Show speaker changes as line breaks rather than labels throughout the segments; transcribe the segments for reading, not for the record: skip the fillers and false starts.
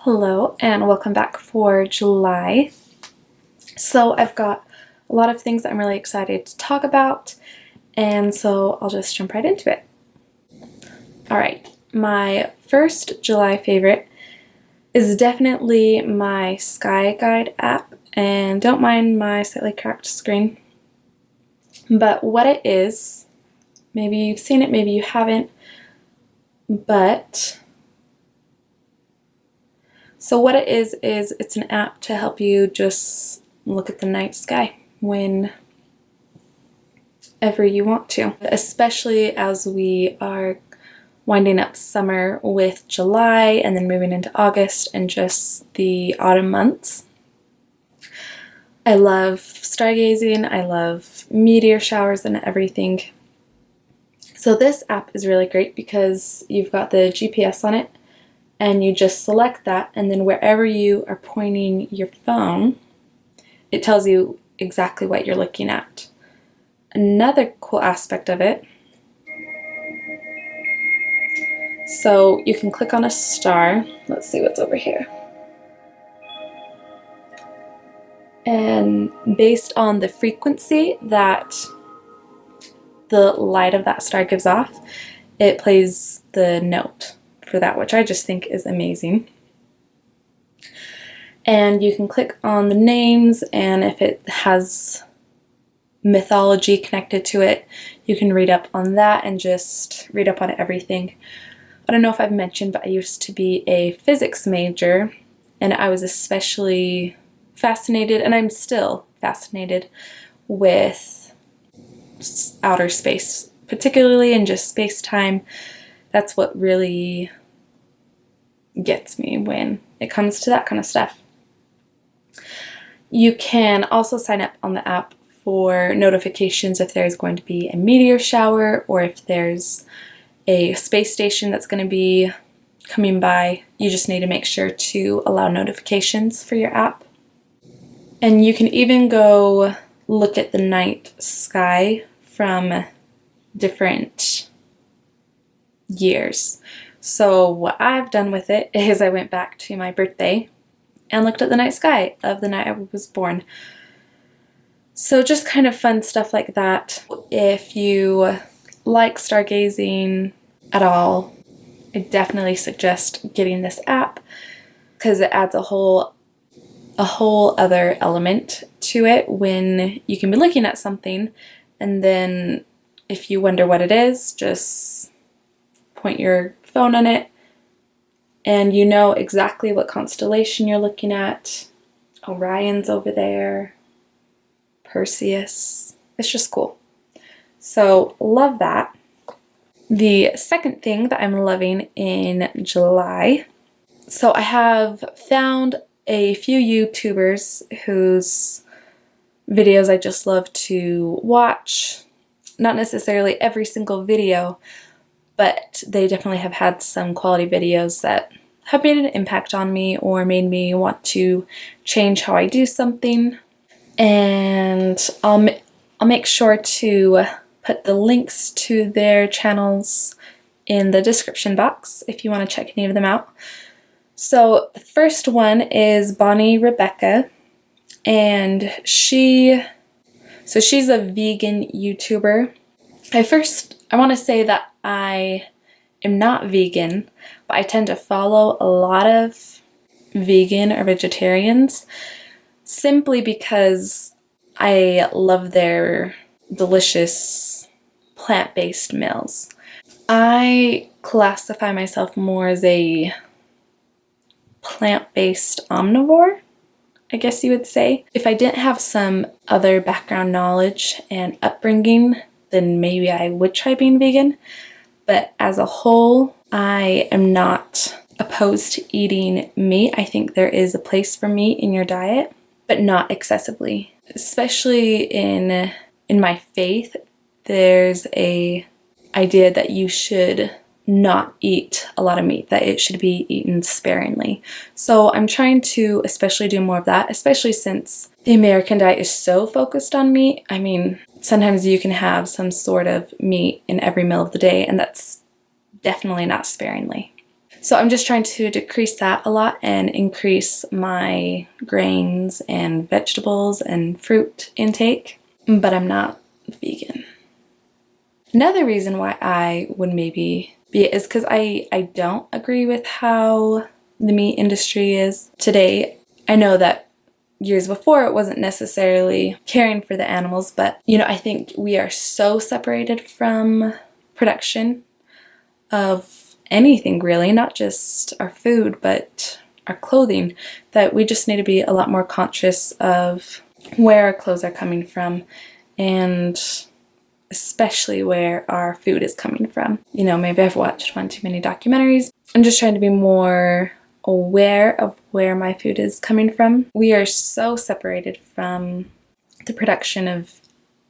Hello and welcome back for July. So I've got a lot of things that I'm really excited to talk about, and so I'll just jump right into it. Alright, my first July favorite is definitely my Sky Guide app, and don't mind my slightly cracked screen. But what it is, maybe you've seen it, maybe you haven't, but so what it is it's an app to help you just look at the night sky whenever you want to, especially as we are winding up summer with July and then moving into August and just the autumn months. I love stargazing, I love meteor showers and everything. So this app is really great because you've got the GPS on it, and you just select that, and then wherever you are pointing your phone, it tells you exactly what you're looking at. Another cool aspect of it, so you can click on a star. Let's see what's over here. And based on the frequency that the light of that star gives off, it plays the note for that, which I just think is amazing. And you can click on the names, and if it has mythology connected to it, you can read up on that and just read up on everything. I don't know if I've mentioned, but I used to be a physics major, and I was especially fascinated, and I'm still fascinated with outer space, particularly in just space-time. That's what really gets me when it comes to that kind of stuff. You can also sign up on the app for notifications if there's going to be a meteor shower or if there's a space station that's going to be coming by. You just need to make sure to allow notifications for your app. And you can even go look at the night sky from different years. So what I've done with it is I went back to my birthday and looked at the night sky of the night I was born. So just kind of fun stuff like that. If you like stargazing at all, I definitely suggest getting this app because it adds a whole other element to it when you can be looking at something, and then if you wonder what it is, just point your phone on it and you know exactly what constellation you're looking at. Orion's over there, Perseus. It's just cool. So love that. The second thing that I'm loving in July, so I have found a few YouTubers whose videos I just love to watch. Not necessarily every single video, but they definitely have had some quality videos that have made an impact on me or made me want to change how I do something. And I'll make sure to put the links to their channels in the description box if you want to check any of them out. So the first one is Bonny Rebecca, and she's a vegan YouTuber. I want to say that I am not vegan, but I tend to follow a lot of vegan or vegetarians simply because I love their delicious plant-based meals. I classify myself more as a plant-based omnivore, I guess you would say. If I didn't have some other background knowledge and upbringing, then maybe I would try being vegan. But as a whole, I am not opposed to eating meat. I think there is a place for meat in your diet, but not excessively. Especially in my faith, there's a idea that you should not eat a lot of meat, that it should be eaten sparingly. So I'm trying to especially do more of that, especially since the American diet is so focused on meat. I mean, sometimes you can have some sort of meat in every meal of the day, and that's definitely not sparingly. So I'm just trying to decrease that a lot and increase my grains and vegetables and fruit intake, but I'm not vegan. Another reason why I would maybe be it is because I don't agree with how the meat industry is today. I know that years before it wasn't necessarily caring for the animals, but you know, I think we are so separated from production of anything really, not just our food, but our clothing, that we just need to be a lot more conscious of where our clothes are coming from, and especially where our food is coming from. You know, maybe I've watched one too many documentaries. I'm just trying to be more aware of where my food is coming from. We are so separated from the production of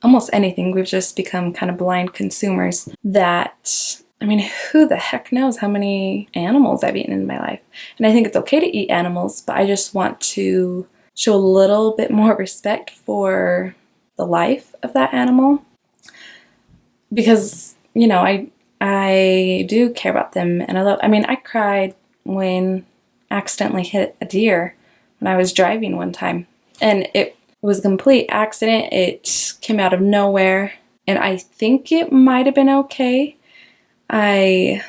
almost anything. We've just become kind of blind consumers that, I mean, who the heck knows how many animals I've eaten in my life. And I think it's okay to eat animals, but I just want to show a little bit more respect for the life of that animal. Because, you know, I do care about them, and I cried when I accidentally hit a deer when I was driving one time. And it was a complete accident. It came out of nowhere, and I think it might have been okay. I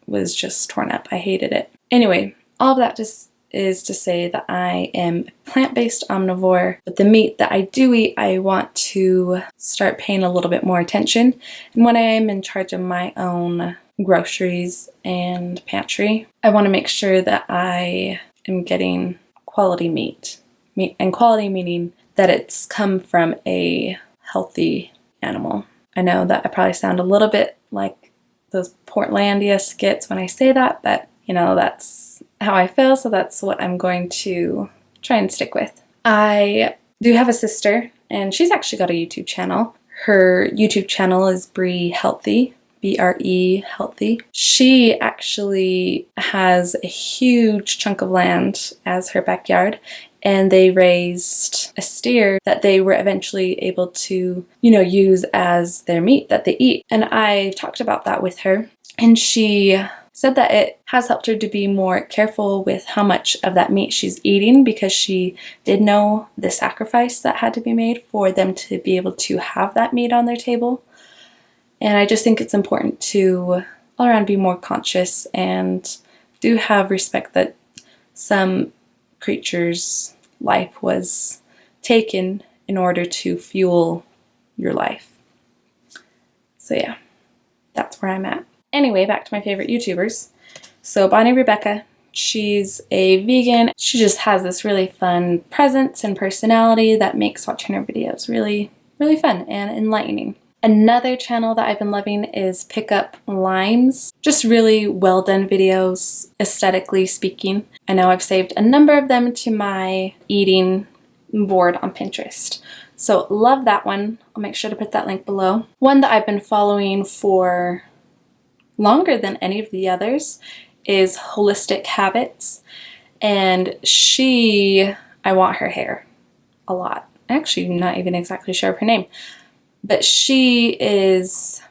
was just torn up. I hated it. Anyway, all of that just is to say that I am a plant-based omnivore, but the meat that I do eat, I want to start paying a little bit more attention. And when I am in charge of my own groceries and pantry, I want to make sure that I am getting quality meat. And quality meaning that it's come from a healthy animal. I know that I probably sound a little bit like those Portlandia skits when I say that, but you know, that's how I feel, so that's what I'm going to try and stick with. I do have a sister, and she's actually got a YouTube channel. Her YouTube channel is Bree Healthy, B-R-E Healthy. She actually has a huge chunk of land as her backyard, and they raised a steer that they were eventually able to, you know, use as their meat that they eat. And I talked about that with her, and she said that it has helped her to be more careful with how much of that meat she's eating, because she did know the sacrifice that had to be made for them to be able to have that meat on their table. And I just think it's important to all around be more conscious and do have respect that some creature's life was taken in order to fuel your life. So yeah, that's where I'm at. Anyway, back to my favorite YouTubers. So Bonny Rebecca, she's a vegan. She just has this really fun presence and personality that makes watching her videos really, really fun and enlightening. Another channel that I've been loving is Pick Up Limes. Just really well done videos, aesthetically speaking. I know I've saved a number of them to my eating board on Pinterest. So love that one. I'll make sure to put that link below. One that I've been following for longer than any of the others is Holistic Habits, and I want her hair a lot. Actually, I'm not even exactly sure of her name, but she is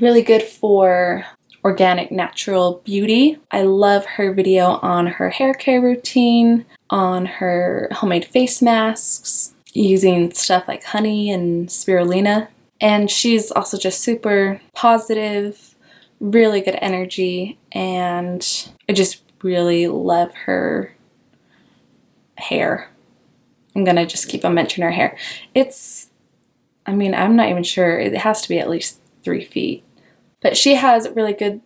really good for organic natural beauty. I love her video on her hair care routine, on her homemade face masks, using stuff like honey and spirulina, and she's also just super positive, really good energy, and I just really love her hair. I'm gonna just keep on mentioning her hair. I'm not even sure, it has to be at least 3 feet. But she has really good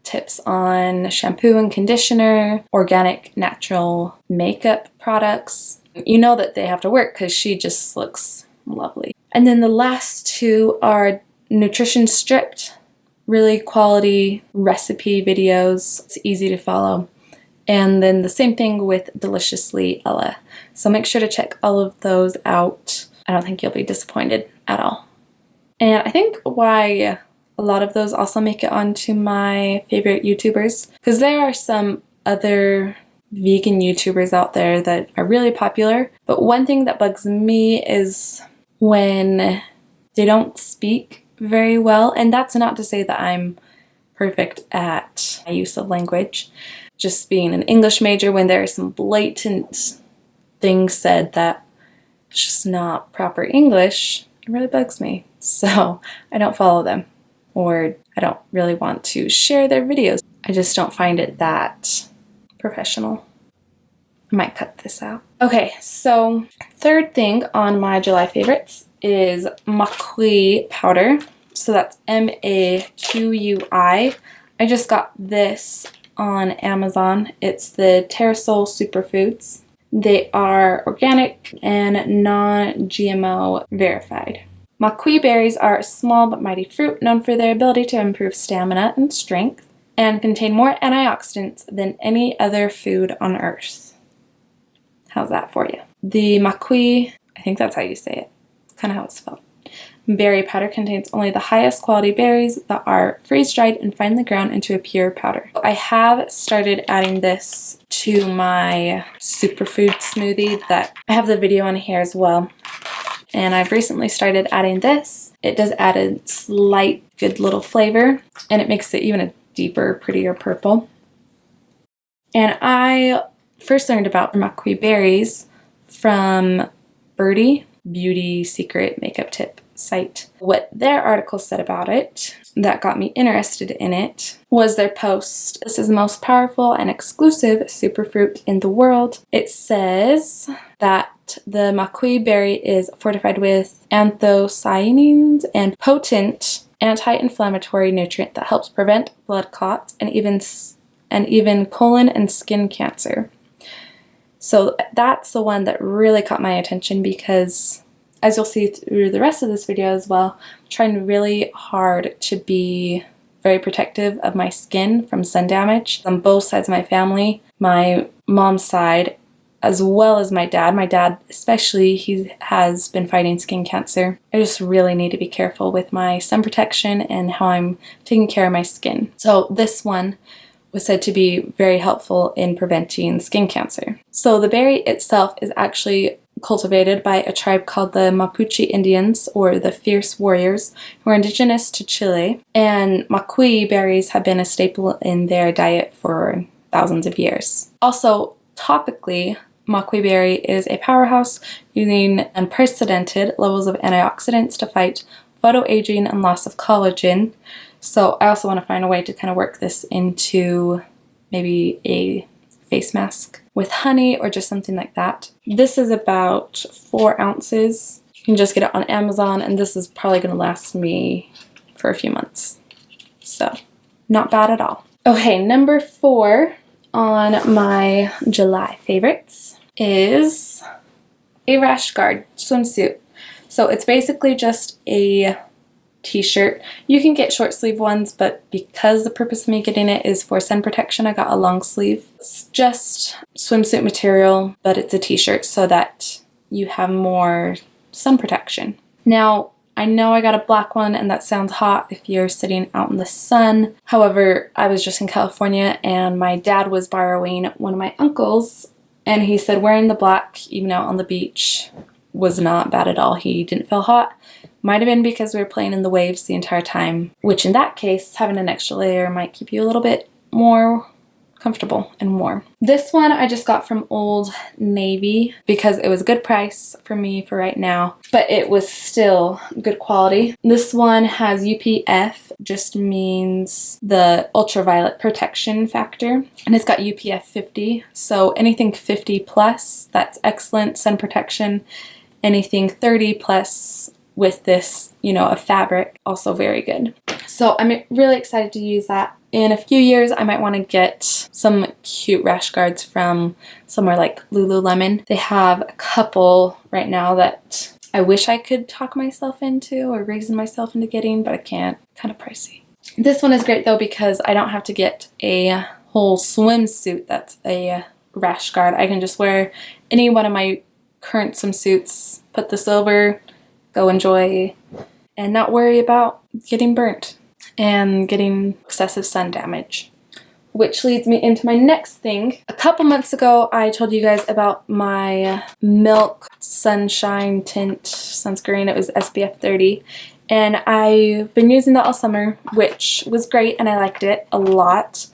tips on shampoo and conditioner, organic natural makeup products. You know that they have to work because she just looks lovely. And then the last two are Nutrition Stripped. Really quality recipe videos. It's easy to follow. And then the same thing with Deliciously Ella. So make sure to check all of those out. I don't think you'll be disappointed at all. And I think why a lot of those also make it onto my favorite YouTubers, because there are some other vegan YouTubers out there that are really popular. But one thing that bugs me is when they don't speak very well, and that's not to say that I'm perfect at my use of language. Just being an English major, when there are some blatant things said that it's just not proper English, it really bugs me. So I don't follow them, or I don't really want to share their videos. I just don't find it that professional. I might cut this out. Okay, so third thing on my July favorites is Muscly Powder. So that's MAQUI. I just got this on Amazon. It's the Terrasol Superfoods. They are organic and non-GMO verified. Maqui berries are a small but mighty fruit known for their ability to improve stamina and strength and contain more antioxidants than any other food on earth. How's that for you? The Maqui, I think that's how you say it. It's kind of how it's spelled. Berry powder contains only the highest quality berries that are freeze-dried and finely ground into a pure powder. I have started adding this to my superfood smoothie that I have the video on here as well. And I've recently started adding this. It does add a slight good little flavor, and it makes it even a deeper, prettier purple. And I first learned about Maqui berries from Birdie, beauty secret makeup tip site. What their article said about it that got me interested in it was their post. This is the most powerful and exclusive superfruit in the world. It says that the Maqui berry is fortified with anthocyanins and potent anti-inflammatory nutrient that helps prevent blood clots and even colon and skin cancer. So that's the one that really caught my attention because, as you'll see through the rest of this video as well, I'm trying really hard to be very protective of my skin from sun damage. On both sides of my family, my mom's side, as well as my dad. My dad especially, he has been fighting skin cancer. I just really need to be careful with my sun protection and how I'm taking care of my skin. So this one was said to be very helpful in preventing skin cancer. So the berry itself is actually cultivated by a tribe called the Mapuche Indians, or the Fierce Warriors, who are indigenous to Chile. And Maqui berries have been a staple in their diet for thousands of years. Also, topically, Maqui berry is a powerhouse, using unprecedented levels of antioxidants to fight photoaging and loss of collagen. So I also want to find a way to kind of work this into maybe a face mask with honey or just something like that. This is about 4 ounces. You can just get it on Amazon, and this is probably going to last me for a few months. So not bad at all. Okay, number 4 on my July favorites is a rash guard swimsuit. So it's basically just a t-shirt. You can get short sleeve ones, but because the purpose of me getting it is for sun protection, I got a long sleeve. It's just swimsuit material, but it's a t-shirt so that you have more sun protection. Now, I know I got a black one, and that sounds hot if you're sitting out in the sun. However, I was just in California, and my dad was borrowing one of my uncle's, and he said wearing the black, even out on the beach, was not bad at all. He didn't feel hot. Might have been because we were playing in the waves the entire time, which in that case, having an extra layer might keep you a little bit more comfortable and warm. This one I just got from Old Navy because it was a good price for me for right now, but it was still good quality. This one has UPF, just means the ultraviolet protection factor, and it's got UPF 50, so anything 50 plus, that's excellent sun protection. Anything 30 plus with this, a fabric, also very good. So I'm really excited to use that. In a few years, I might want to get some cute rash guards from somewhere like Lululemon. They have a couple right now that I wish I could talk myself into or reason myself into getting, but I can't. Kind of pricey. This one is great though because I don't have to get a whole swimsuit that's a rash guard. I can just wear any one of my current swimsuits, put this over, go enjoy, and not worry about getting burnt and getting excessive sun damage. Which leads me into my next thing. A couple months ago, I told you guys about my Milk Sunshine Tint sunscreen. It was SPF 30, And I've been using that all summer, which was great, and I liked it a lot.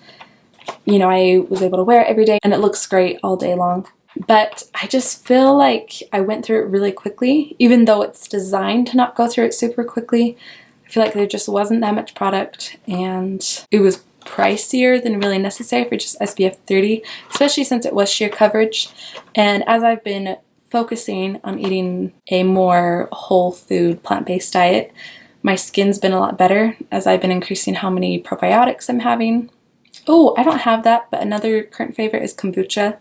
You know, I was able to wear it every day, and it looks great all day long. But I just feel like I went through it really quickly, even though it's designed to not go through it super quickly. I feel like there just wasn't that much product, and it was pricier than really necessary for just SPF 30, especially since it was sheer coverage. And as I've been focusing on eating a more whole food plant-based diet, my skin's been a lot better as I've been increasing how many probiotics I'm having. Oh, I don't have that, but another current favorite is kombucha.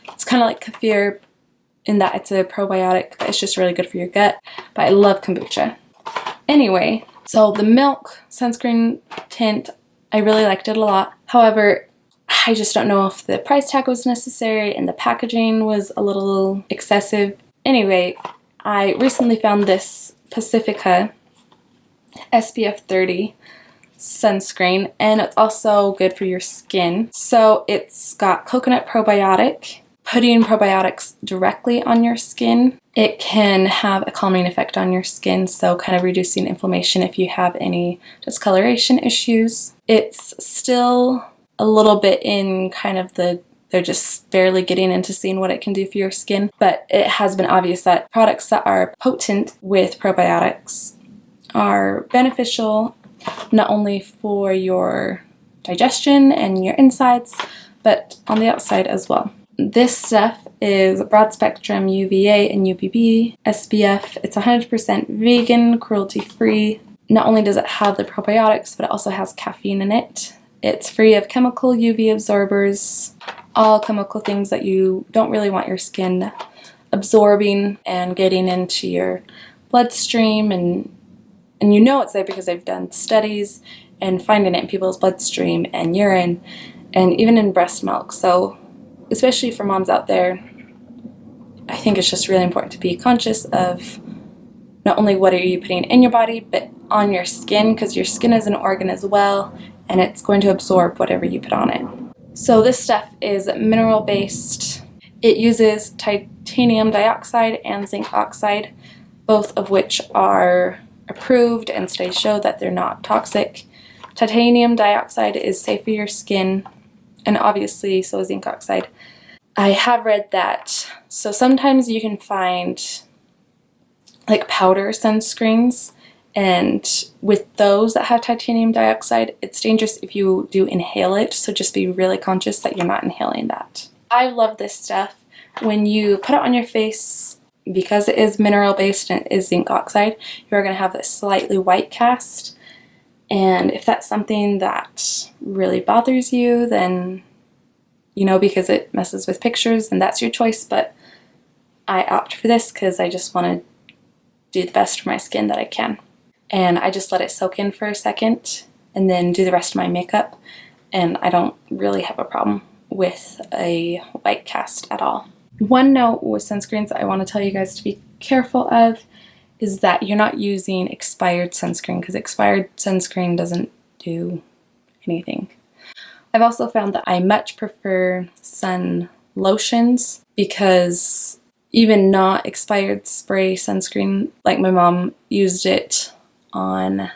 It's kind of like kefir in that it's a probiotic, but it's just really good for your gut. But I love kombucha. Anyway, so the milk sunscreen tint, I really liked it a lot. However, I just don't know if the price tag was necessary and the packaging was a little excessive. Anyway, I recently found this Pacifica SPF 30 sunscreen, and it's also good for your skin. So it's got coconut probiotic. Putting probiotics directly on your skin, it can have a calming effect on your skin, so kind of reducing inflammation if you have any discoloration issues. It's still a little bit in kind of they're just barely getting into seeing what it can do for your skin, but it has been obvious that products that are potent with probiotics are beneficial not only for your digestion and your insides, but on the outside as well. This stuff is broad spectrum UVA and UVB SPF. It's 100% vegan, cruelty-free. Not only does it have the probiotics, but it also has caffeine in it. It's free of chemical UV absorbers, all chemical things that you don't really want your skin absorbing and getting into your bloodstream, and you know it's there because they've done studies and finding it in people's bloodstream and urine and even in breast milk. So especially for moms out there, I think it's just really important to be conscious of not only what are you putting in your body, but on your skin, because your skin is an organ as well, and it's going to absorb whatever you put on it. So this stuff is mineral based. It uses titanium dioxide and zinc oxide, both of which are approved, and studies show that they're not toxic. Titanium dioxide is safe for your skin, and obviously so is zinc oxide. I have read that, so sometimes you can find like powder sunscreens, and with those that have titanium dioxide, it's dangerous if you do inhale it, so just be really conscious that you're not inhaling that. I love this stuff. When you put it on your face, because it is mineral based and it is zinc oxide, you're going to have this slightly white cast. And if that's something that really bothers you, then, you know, because it messes with pictures, then that's your choice. But I opt for this because I just want to do the best for my skin that I can. And I just let it soak in for a second and then do the rest of my makeup. And I don't really have a problem with a white cast at all. One note with sunscreens that I want to tell you guys to be careful of is that you're not using expired sunscreen, because expired sunscreen doesn't do anything. I've also found that I much prefer sun lotions, because even not expired spray sunscreen, like my mom used it on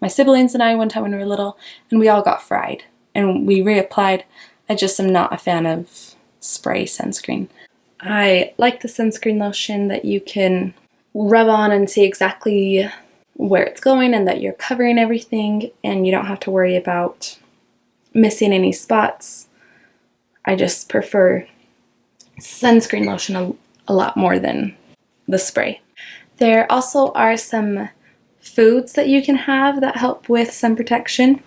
my siblings and I one time when we were little, and we all got fried and we reapplied. I just am not a fan of spray sunscreen. I like the sunscreen lotion that you can rub on and see exactly where it's going and that you're covering everything and you don't have to worry about missing any spots. I just prefer sunscreen lotion a lot more than the spray. There also are some foods that you can have that help with sun protection.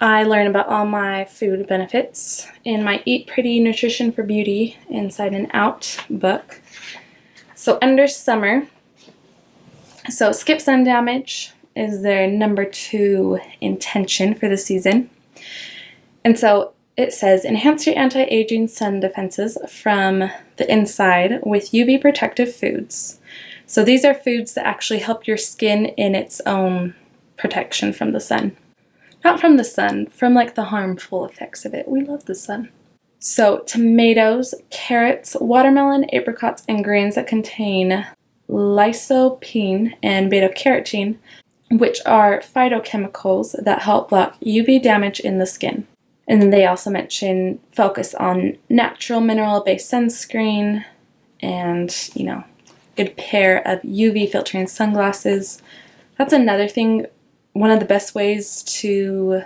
I learn about all my food benefits in my Eat Pretty Nutrition for Beauty Inside and Out book. So under summer, so skip sun damage is their number 2 intention for the season. And so it says, enhance your anti-aging sun defenses from the inside with UV protective foods. So these are foods that actually help your skin in its own protection from the sun. Not from the sun, from like the harmful effects of it. We love the sun. So tomatoes, carrots, watermelon, apricots, and greens that contain lycopene and beta-carotene, which are phytochemicals that help block UV damage in the skin. And then they also mention focus on natural mineral-based sunscreen and, you know, good pair of UV filtering sunglasses. That's another thing. One of the best ways to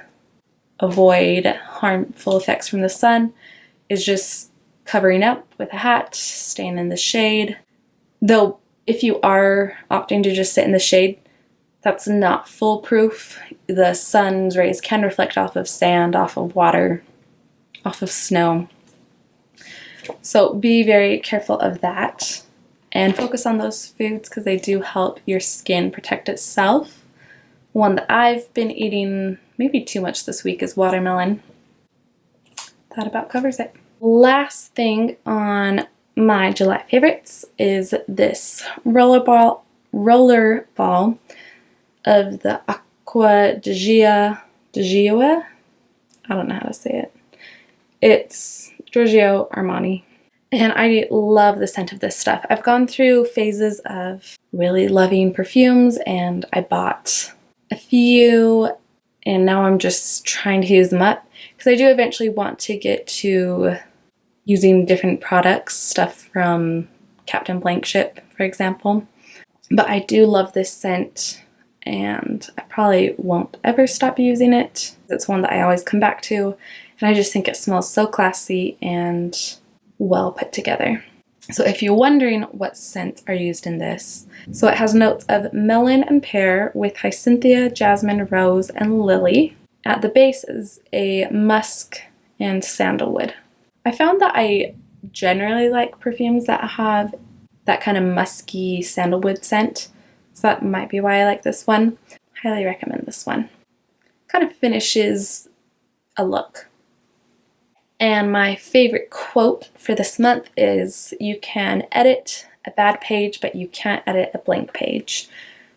avoid harmful effects from the sun is just covering up with a hat, staying in the shade. Though if you are opting to just sit in the shade, that's not foolproof. The sun's rays can reflect off of sand, off of water, off of snow. So be very careful of that and focus on those foods because they do help your skin protect itself. One that I've been eating maybe too much this week is watermelon. That about covers it. Last thing on my July favorites is this roller ball of the Acqua di Giove. I don't know how to say it. It's Giorgio Armani. And I love the scent of this stuff. I've gone through phases of really loving perfumes, and I bought a few, and now I'm just trying to use them up because I do eventually want to get to using different products, stuff from Captain Blank Ship, for example. But I do love this scent, and I probably won't ever stop using it. It's one that I always come back to, and I just think it smells so classy and well put together. So if you're wondering what scents are used in this, so it has notes of melon and pear with hyacinthia, jasmine, rose, and lily. At the base is a musk and sandalwood. I found that I generally like perfumes that have that kind of musky sandalwood scent, so that might be why I like this one. Highly recommend this one. Kind of finishes a look. And my favorite quote for this month is, "You can edit a bad page, but you can't edit a blank page."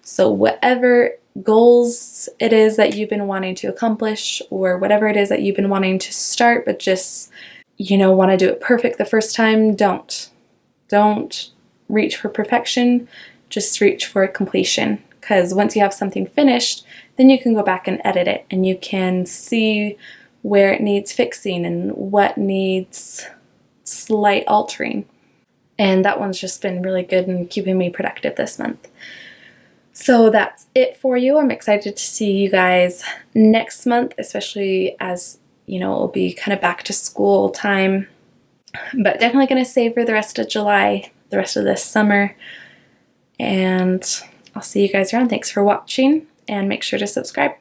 So whatever goals it is that you've been wanting to accomplish, or whatever it is that you've been wanting to start, but just, you know, want to do it perfect the first time, don't reach for perfection, just reach for completion. Because once you have something finished, then you can go back and edit it, and you can see where it needs fixing and what needs slight altering. And that one's just been really good and keeping me productive this month. So that's it for you. I'm excited to see you guys next month, especially as, you know, it'll be kind of back to school time. But definitely going to savor the rest of July, the rest of this summer. And I'll see you guys around. Thanks for watching, and make sure to subscribe.